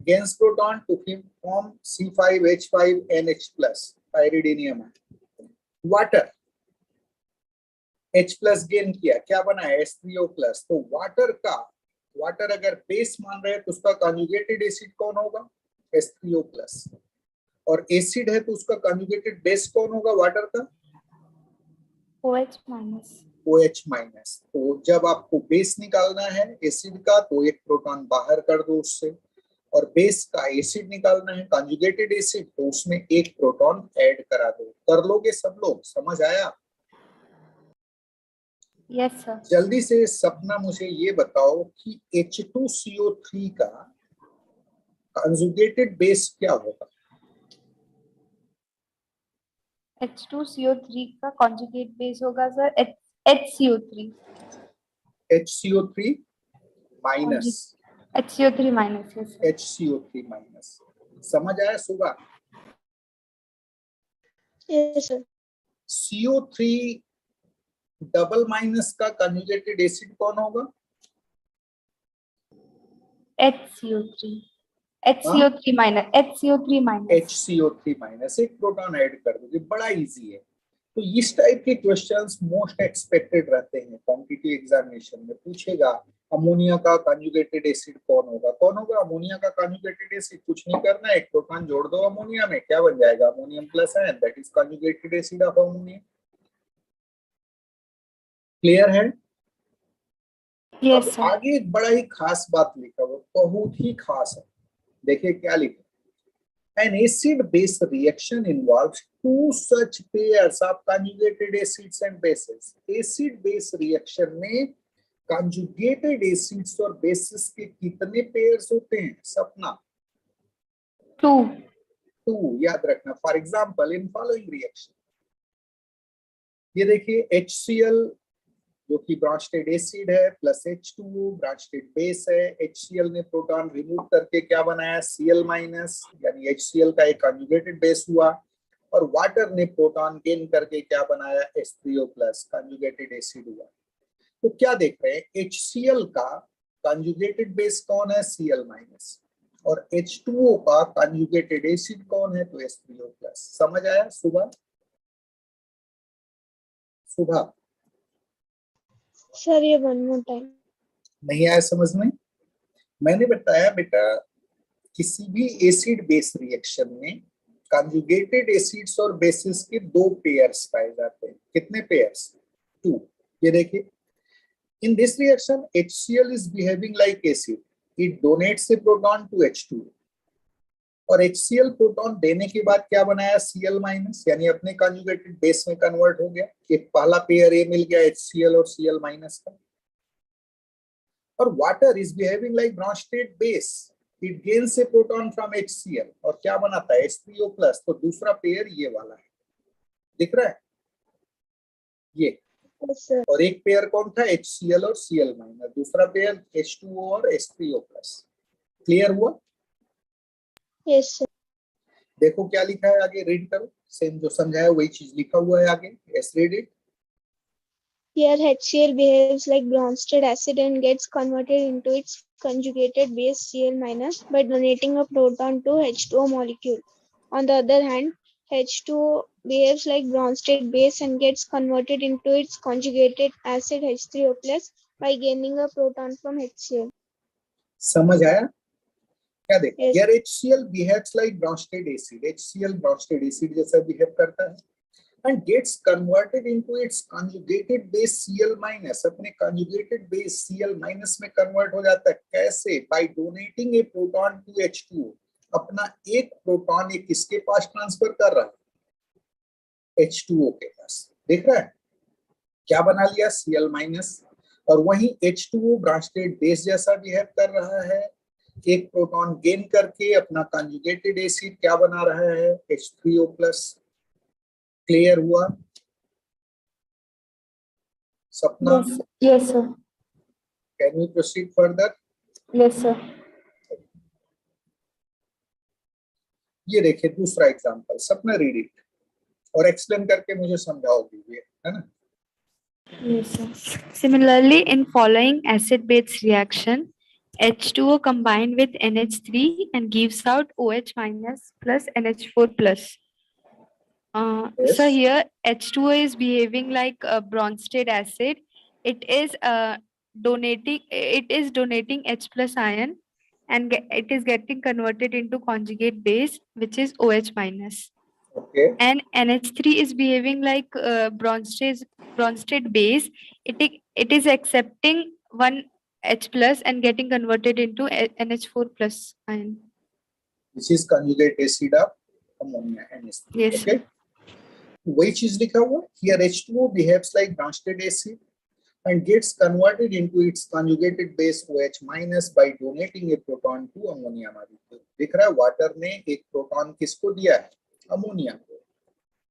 [SPEAKER 1] gains proton to form C5H5NH plus, pyridinium। Water H plus gain किया, क्या बना है? H3O plus. तो water अगर base मान रहे हैं तो उसका कंजुगेटेड एसिड कौन होगा? H3O plus. और एसिड है तो उसका कंजुगेटेड बेस कौन होगा वाटर का?
[SPEAKER 2] OH minus.
[SPEAKER 1] OH minus. तो जब आपको बेस निकालना है एसिड का तो एक प्रोटॉन बाहर कर दो उससे, और बेस का एसिड निकालना है कंजुगेटेड एसिड तो उसमें एक प्रोटॉन ऐड करा दो। कर लोगे सब लोग? समझ आया?
[SPEAKER 2] Yes, sir.
[SPEAKER 1] जल्दी से सपना मुझे ये बताओ कि H2CO3 का कंजुगेटेड बेस क्या होगा?
[SPEAKER 2] H2CO3 का conjugate base होगा sir HCO3.
[SPEAKER 1] HCO3 minus.
[SPEAKER 2] HCO3 minus. Yes, sir.
[SPEAKER 1] HCO3 minus. समझ आया सुबह?
[SPEAKER 3] Yes, sir.
[SPEAKER 1] CO3 double minus का कंजुगेटेड एसिड कौन होगा?
[SPEAKER 2] HCO3. HCO3 minus, HCO3 minus,
[SPEAKER 1] HCO3 minus, एक प्रोटॉन ऐड कर दोगे, बड़ा इजी है। तो इस टाइप के क्वेश्चंस मोस्ट एक्सपेक्टेड रहते हैं कॉम्पिटिटिव एग्जामिनेशन में। पूछेगा अमोनिया का कंजुगेटेड एसिड कौन होगा, कौन होगा अमोनिया का कंजुगेटेड एसिड। कुछ नहीं करना, एक प्रोटॉन जोड़ दो अमोनिया में, क्या बन जाएगा, ammonium plus ion, that is conjugated acid of ammonia. Clear है?
[SPEAKER 2] यस
[SPEAKER 1] अब
[SPEAKER 2] सर,
[SPEAKER 1] आगे एक बड़ा ही खास बात लिखा हुआ, बहुत ही खास है, देखिए क्या लिखा। An acid-base reaction involves two such pairs of conjugated acids and bases. Acid-base reaction में conjugated acids और bases के कितने pairs होते हैं सपना?
[SPEAKER 2] 2,
[SPEAKER 1] 2 याद रखना। For example, in following reaction, ये देखिए HCl जो कि ब्रॉन्स्टेड एसिड है प्लस H2O ब्रॉन्स्टेड बेस है। HCl ने प्रोटॉन रिमूव करके क्या बनाया, Cl माइनस, यानी HCl का एक कंजुगेटेड बेस हुआ। और वाटर ने प्रोटॉन गेन करके क्या बनाया, H3O प्लस कंजुगेटेड एसिड हुआ। तो क्या देख रहे हैं, HCl का कंजुगेटेड बेस कौन है, Cl माइनस, और H2O का कंजुगेटेड एसिड कौन है, तो H3O प्लस। समझ आया? सुबह सुबह
[SPEAKER 3] सर ये वन मोर टाइम।
[SPEAKER 1] नहीं आया समझ में? मैंने बताया बेटा, किसी भी एसिड बेस रिएक्शन में कंजुगेटेड एसिड्स और बेसिस के 2 पेयर्स पाए जाते हैं। कितने पेयर्स, 2। ये देखिए, in this reaction HCl is behaving like acid, it donates a proton to H2, और HCl प्रोटॉन देने के बाद क्या बनाया, Cl माइनस, यानी अपने कंजुगेटेड बेस में कन्वर्ट हो गया। एक पहला पेयर ए मिल गया HCl और Cl माइनस का। और water is behaving like Brønsted base, it gains A proton from HCl और क्या बनाता है, H3O प्लस। तो दूसरा पेयर ये वाला है, दिख रहा है ये।
[SPEAKER 3] Yes sir.
[SPEAKER 1] और एक पेयर कौन था, HCl और Cl माइनस, दूसरा पेयर H2O और H3O प्लस। क्लियर हुआ?
[SPEAKER 3] Yes sir.
[SPEAKER 1] देखो क्या लिखा है आगे, रीड करो, सेम जो समझाया वही चीज लिखा हुआ है आगे। Yes, read it.
[SPEAKER 3] Here HCl behaves like Bronsted acid and gets converted into its conjugated base Cl minus by donating a proton to H2O molecule. On the other hand, H2O behaves like Bronsted base and gets converted into its conjugated acid H3O plus by gaining a proton from HCl.
[SPEAKER 1] समझ आया? क्या देखा,
[SPEAKER 3] Yes.
[SPEAKER 1] यार HCl behaves like Bronsted acid, HCl Bronsted acid जैसा behave करता है, and gets converted into its conjugated base Cl minus, अपने conjugated base Cl minus में कन्वर्ट हो जाता है। कैसे? by donating a proton to H2O, अपना एक प्रोटॉन एक किसके पास ट्रांसफर कर रहा है, H2O के पास। देख रहा है क्या बना लिया, Cl माइनस, और वहीं H2O ब्रॉन्स्टेड बेस जैसा बिहेव कर रहा है, एक प्रोटॉन गेन करके अपना कंजुगेटेड एसिड क्या बना रहा है, H3O प्लस। क्लियर हुआ Sapna?
[SPEAKER 2] Yes sir,
[SPEAKER 1] can we proceed further?
[SPEAKER 2] Yes sir,
[SPEAKER 1] ये देखिए दूसरा एग्जांपल, सपना रीड इट और एक्सप्लेन करके मुझे समझाओगे, ये है ना।
[SPEAKER 2] yes sir. Similarly, in following acid-base reaction, H2O combined with NH3 and gives out OH minus plus NH4 plus.
[SPEAKER 1] Yes.
[SPEAKER 2] So here H2O is behaving like a Bronsted acid. It is donating H plus ion and it is getting converted into conjugate base, which is OH minus.
[SPEAKER 1] Okay.
[SPEAKER 2] And NH3 is behaving like Bronsted base. It is accepting one H plus and getting converted into NH4 plus ion.
[SPEAKER 1] This is conjugate acid of ammonia, NH3.
[SPEAKER 2] Yes.
[SPEAKER 1] Okay. वही चीज लिखा हुआ, here H2O behaves like Bronsted acid and gets converted into its conjugated base OH minus by donating a proton to ammonia molecule. दिख रहा है, water ने एक proton किसको दिया है, अमोनिया को,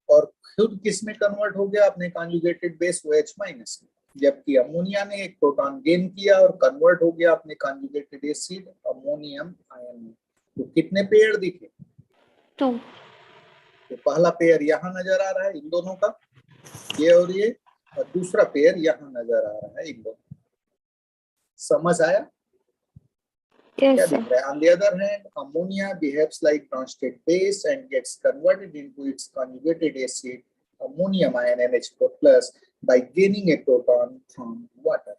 [SPEAKER 1] और खुद किस में कन्वर्ट हो गया, अपने कंजुगेटेड बेस OH माइनस में, जबकि अमोनिया ने एक प्रोटॉन गेन किया और कन्वर्ट हो गया अपने कंजुगेटेड एसिड अमोनियम आयन में। तो कितने पेयर दिखे,
[SPEAKER 2] 2.
[SPEAKER 1] तो पहला पेयर यहाँ नजर आ रहा है इन दोनों का, ये और ये, और दूसरा पेयर यहाँ नजर आ रहा है इन दोनों। समझ आया?
[SPEAKER 2] Yes,
[SPEAKER 1] क्या
[SPEAKER 2] sir.
[SPEAKER 1] दिख रहा है? On the other hand, ammonia behaves like Bronsted base and gets converted into its conjugated acid, ammonium ion NH4 plus, by gaining a proton from water.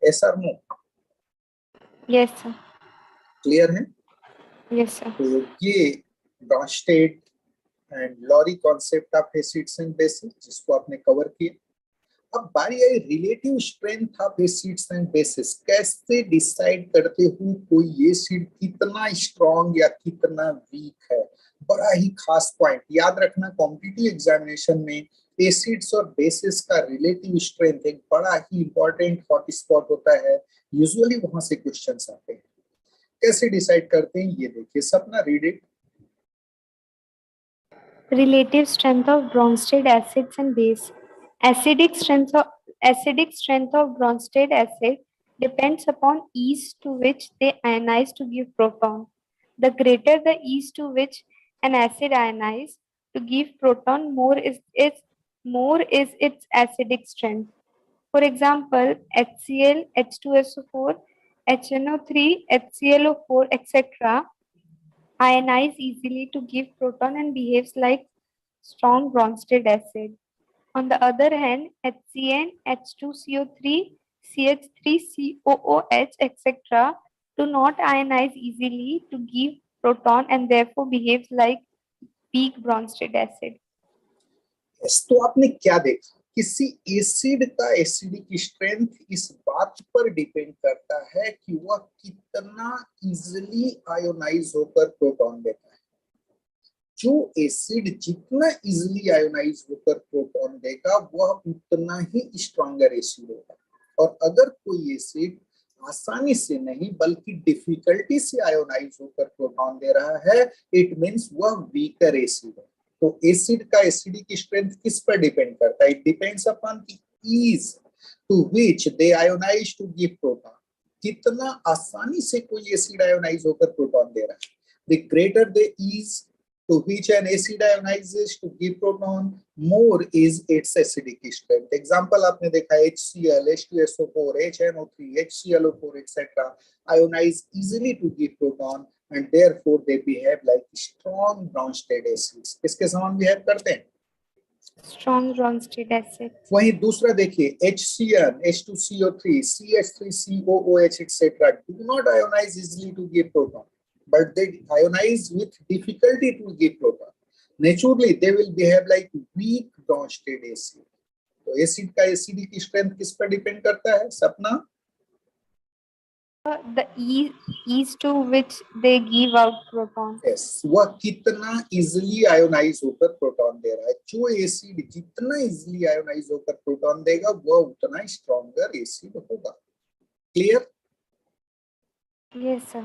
[SPEAKER 1] Yes or no?
[SPEAKER 2] Yes, sir.
[SPEAKER 1] Clear है?
[SPEAKER 2] Yes, sir.
[SPEAKER 1] तो ये Bronsted and Lowry concept of acids and bases जिसको आपने cover किया. अब बारी आई relative strength of acids and basis. कैसे decide करते हो कोई एसिड कितना स्ट्रॉन्ग या कितना वीक है? बड़ा ही खास पॉइंट याद रखना, कॉम्पिटिटिव एग्जामिनेशन में एसिड्स और बेसिस का रिलेटिव स्ट्रेंथ एक बड़ा ही इंपॉर्टेंट हॉट स्पॉट होता है. यूजुअली वहां से क्वेश्चंस आते हैं. कैसे डिसाइड करते हैं ये देखिए. सपना, read it.
[SPEAKER 2] Relative strength of Bronsted acids and base. Acidic strength of Bronsted acid depends upon ease to which they ionize to give proton. The greater the ease to which an acid ionize to give proton, more is its acidic strength. For example, HCl, H2SO4, HNO3, HClO4, etc. ionize easily to give proton and behaves like strong Bronsted acid. On the other hand, HCN, H2CO3, CH3COOH, etc. do not ionize easily to give proton and therefore behaves like weak Bronsted acid.
[SPEAKER 1] तो आपने क्या देखा? किसी acid का acidic strength इस बात पर depend करता है कि वह कितना इजिली आयोनाइज होकर प्रोटॉन देता है. जो एसिड जितना इजिली आयोनाइज होकर प्रोटॉन देगा वह उतना ही स्ट्रॉन्गर एसिड होगा. और अगर कोई एसिड आसानी से नहीं बल्कि डिफिकल्टी से आयोनाइज होकर प्रोटॉन दे रहा है, इट मींस वह वीकर एसिड है. तो एसिड का एसिडिक स्ट्रेंथ किस पर डिपेंड करता है? It depends upon the ease to which they ionise to give proton. कितना आसानी से कोई एसिड आयोनाइज होकर प्रोटॉन दे रहा है. The greater the ease to which an acid ionizes to give proton, more is its acidic strength. Example आपने देखा HCl, H2SO4, HNO3, HClO4, etc. ionize easily to give proton and therefore they behave like strong Bronsted acids. किसके समान behave करते हैं?
[SPEAKER 2] Strong Bronsted acid.
[SPEAKER 1] वहीं दूसरा देखिए HCN, H2CO3, CH3COOH, etc. do not ionize easily to give proton, but they ionize with difficulty to give proton. Naturally, they will behave like weak Bronsted acid. तो acid का acidic strength किस पर depend करता है? सपना,
[SPEAKER 2] The ease to which they give out proton.
[SPEAKER 1] yes, वह कितना easily ionise होकर प्रोटॉन दे रहा है. जो एसिड जितना इजिली आयोनाइज होकर प्रोटॉन देगा वह उतना स्ट्रॉन्गर एसिड होगा. क्लियर?
[SPEAKER 2] Yes, sir.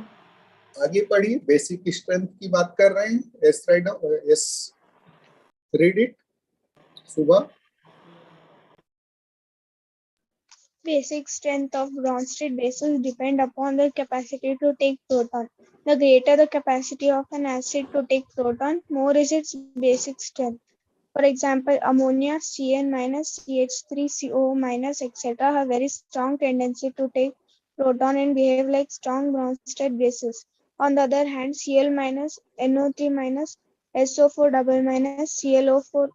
[SPEAKER 1] आगे पढ़िए. बेसिक स्ट्रेंथ की बात कर रहे हैं. Yes, right. Yes, read it. सुबह.
[SPEAKER 3] Basic strength of Bronsted bases depend upon their capacity to take proton. The greater the capacity of an acid to take proton, more is its basic strength. For example, ammonia, Cn minus, CH3CO minus, etc. have very strong tendency to take proton and behave like strong Bronsted bases. On the other hand, Cl minus, NO3 minus, SO4 double minus, ClO4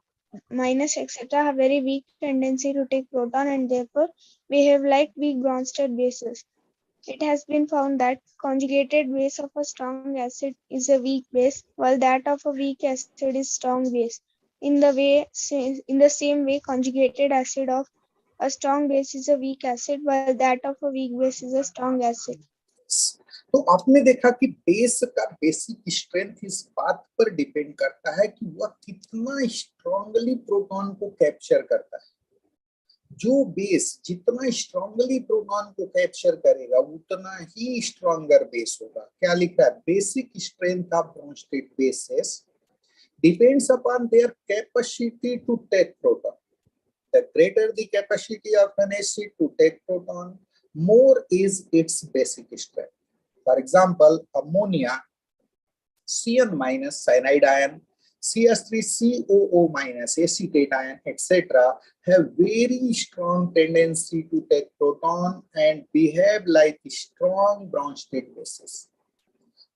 [SPEAKER 3] minus, etc. have very weak tendency to take proton and therefore behave like weak Bronsted bases. It has been found that conjugated base of a strong acid is a weak base, while that of a weak acid is strong base. In the same way, conjugated acid of a strong base is a weak acid, while that of a weak base is a strong acid.
[SPEAKER 1] तो आपने देखा कि base का basic strength इस बात पर depend करता है कि वह कितना स्ट्रांगली प्रोटॉन को कैप्चर करता है. जो बेस जितना स्ट्रांगली प्रोटॉन को कैप्चर करेगा उतना ही स्ट्रॉन्गर बेस होगा. क्या लिख रहा है? Basic strength of Bronsted bases depends upon their capacity to take proton. The greater the capacity of an acid to take proton, more is its basic strength. For example, ammonia, Cn minus cyanide ion, CH3COO minus, acetate ion, etc. have very strong tendency to take proton and behave like strong Bronsted bases.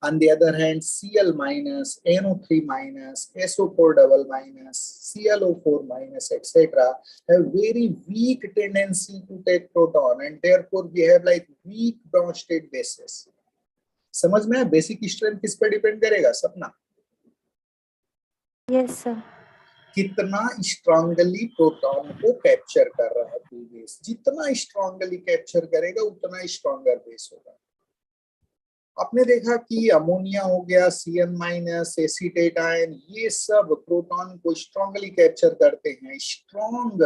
[SPEAKER 1] On the other hand, Cl minus, NO3 minus, SO4 double minus, ClO4 minus, etc. have very weak tendency to take proton and therefore behave like weak Bronsted bases. समझ में आया? Basic strength किस पे depend करेगा सपना?
[SPEAKER 2] Yes sir.
[SPEAKER 1] कितना strongly proton को capture कर रहा है कोई बेस, जितना स्ट्रांगली कैप्चर करेगा उतना स्ट्रांगर बेस होगा। आपने देखा कि अमोनिया हो गया, Cn माइनस, एसीटेट आयन, ये सब प्रोटॉन को स्ट्रांगली कैप्चर करते हैं, स्ट्रॉन्ग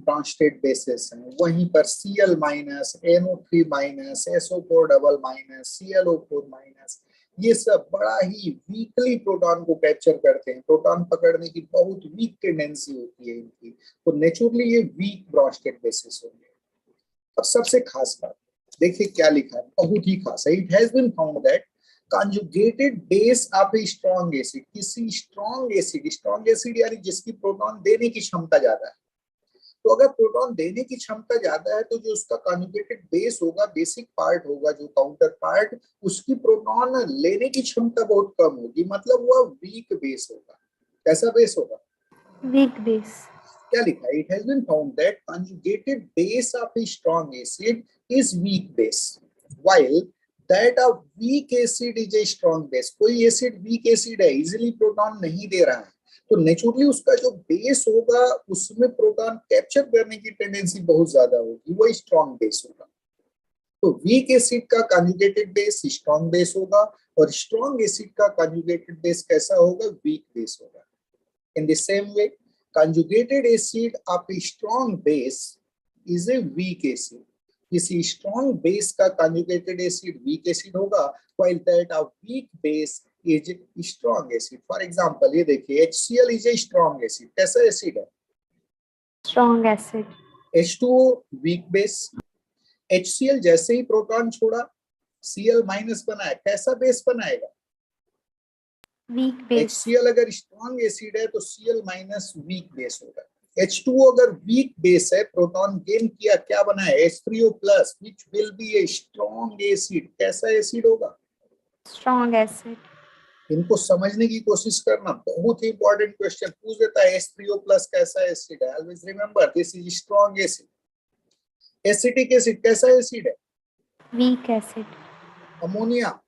[SPEAKER 1] ब्रॉन्स्टेड बेसिस हैं। वहीं पर Cl minus, NO3 minus, SO4 double minus, ClO4 minus, ये सब बड़ा ही वीकली प्रोटॉन को कैप्चर करते हैं। प्रोटॉन पकड़ने की बहुत वीक टेंडेंसी होती है इनकी, तो नेचुरली ये वीक ब्रॉन्स्टेड बेसिस होंगे। अब सबसे खास बात देखिए क्या लिखा है, बहुत ही खास है। It has been found that conjugated base of a strong acid, किसी स्ट्रॉन्ग एसिड यानी जिसकी प्रोटॉन देने की क्षमता ज्यादा है, तो अगर प्रोटॉन देने की क्षमता ज्यादा है तो जो उसका कॉन्जुगेटेड बेस होगा, बेसिक पार्ट होगा जो काउंटर पार्ट, उसकी प्रोटॉन लेने की क्षमता बहुत कम होगी, मतलब वह वीक बेस होगा। कैसा बेस होगा?
[SPEAKER 2] Weak base.
[SPEAKER 1] क्या लिखा है? It has been found that conjugated base of a strong acid is weak base while that of weak acid is a strong base। कोई एसिड वीक एसिड है, easily proton नहीं दे रहा है, तो नेचुरली उसका जो बेस होगा उसमें प्रोटॉन कैप्चर करने की टेंडेंसी बहुत ज्यादा होगी, वो स्ट्रॉन्ग बेस होगा। तो वीक एसिड का कॉन्जुगेटेड बेस स्ट्रॉन्ग बेस होगा और स्ट्रॉन्ग एसिड का कॉन्जुगेटेड बेस कैसा होगा? वीक बेस होगा। In the same way conjugated acid of a strong base is a weak acid। किसी strong base का conjugated acid weak acid होगा, while that of weak base is strong acid। For example, ये देखिए HCl is a strong acid। कैसा acid है?
[SPEAKER 2] Strong acid।
[SPEAKER 1] H2O weak base। HCl जैसे ही proton छोड़ा, Cl minus बनाया, कैसा बेस बनाएगा?
[SPEAKER 2] Weak base.
[SPEAKER 1] HCl अगर स्ट्रॉन्ग एसिड है तो Cl माइनस वीक बेस होगा। H2O अगर वीक बेस है, प्रोटॉन गेन किया, क्या बना है? H3O plus, which will be a strong acid। कैसा एसिड होगा?
[SPEAKER 2] Strong acid.
[SPEAKER 1] इनको समझने की कोशिश करना, बहुत ही इंपॉर्टेंट क्वेश्चन पूछ देता है। H3O प्लस कैसा एसिड है? Always remember this is strong acid. Acetic acid कैसा एसिड है?
[SPEAKER 2] Weak acid.
[SPEAKER 1] Ammonia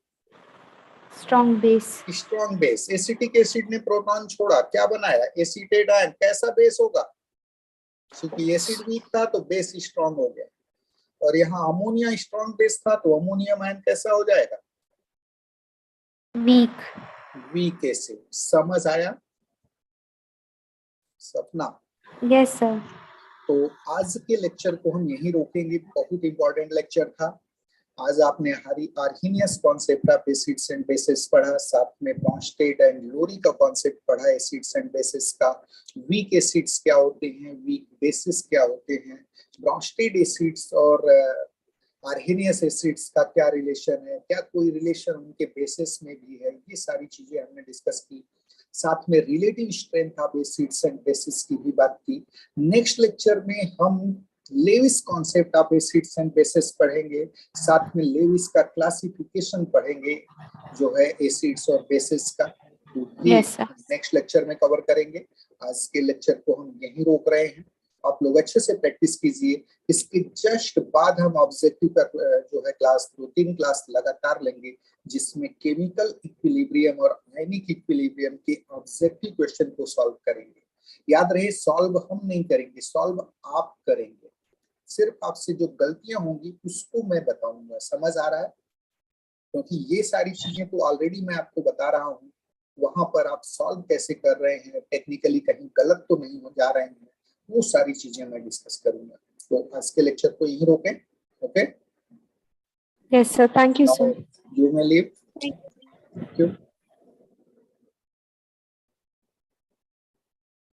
[SPEAKER 2] strong base.
[SPEAKER 1] Strong base. Acetic acid ने प्रोटॉन छोड़ा, क्या बनाया? Acetate ion. कैसा बेस होगा? क्योंकि एसिड वीक था तो बेस स्ट्रॉन्ग हो गया, और यहाँ अमोनिया स्ट्रॉन्ग बेस था तो अमोनियम आयन कैसा हो जाएगा? Weak acid. समझ आया सपना?
[SPEAKER 2] Yes sir.
[SPEAKER 1] तो आज के लेक्चर को हम यहीं रोकेंगे, बहुत इंपॉर्टेंट लेक्चर था। आज आपने Arrhenius concept of acids and basis पढ़ा, साथ में ब्रॉन्स्टेड एंड लोरी का कॉन्सेप्ट पढ़ा एसिड्स एंड बेसिस का। वीक एसिड्स क्या होते हैं, वीक बेसिस क्या होते हैं, ब्रॉन्स्टेड एसिड्स और आर्हीनियस एसिड्स का क्या रिलेशन है, क्या कोई रिलेशन उनके बेसिस में भी है, ये सारी चीजें हमने डिस्कस की। साथ में relative strength of acids and bases की भी बात की। नेक्स्ट लेक्चर में हम Lewis concept of acids and bases पढ़ेंगे, साथ में लेविस का क्लासिफिकेशन पढ़ेंगे जो है एसिड्स और बेसिस का। नेक्स्ट लेक्चर में कवर करेंगे। आज के लेक्चर को हम यहीं रोक रहे हैं, आप लोग अच्छे से प्रैक्टिस कीजिए। इसके जस्ट बाद हम ऑब्जेक्टिव का जो है क्लास 2-3 क्लास लगातार लेंगे, जिसमें केमिकल इक्विलिब्रियम और आयनिक इक्विलिब्रियम के ऑब्जेक्टिव क्वेश्चन को सॉल्व करेंगे। याद रहे, सॉल्व हम नहीं करेंगे, सॉल्व आप करेंगे। सिर्फ आपसे जो गलतियां होंगी उसको मैं बताऊंगा। समझ आ रहा है? क्योंकि ये सारी चीजें तो ऑलरेडी मैं आपको बता रहा हूँ, वहां पर आप सॉल्व कैसे कर रहे हैं, टेक्निकली कहीं गलत तो नहीं हो जा रहे हैं, वो सारी चीजें मैं डिस्कस करूंगा। तो आज के लेक्चर को यहीं रोकें। Okay?
[SPEAKER 2] Yes sir, thank you sir.
[SPEAKER 1] You may leave. Thank you.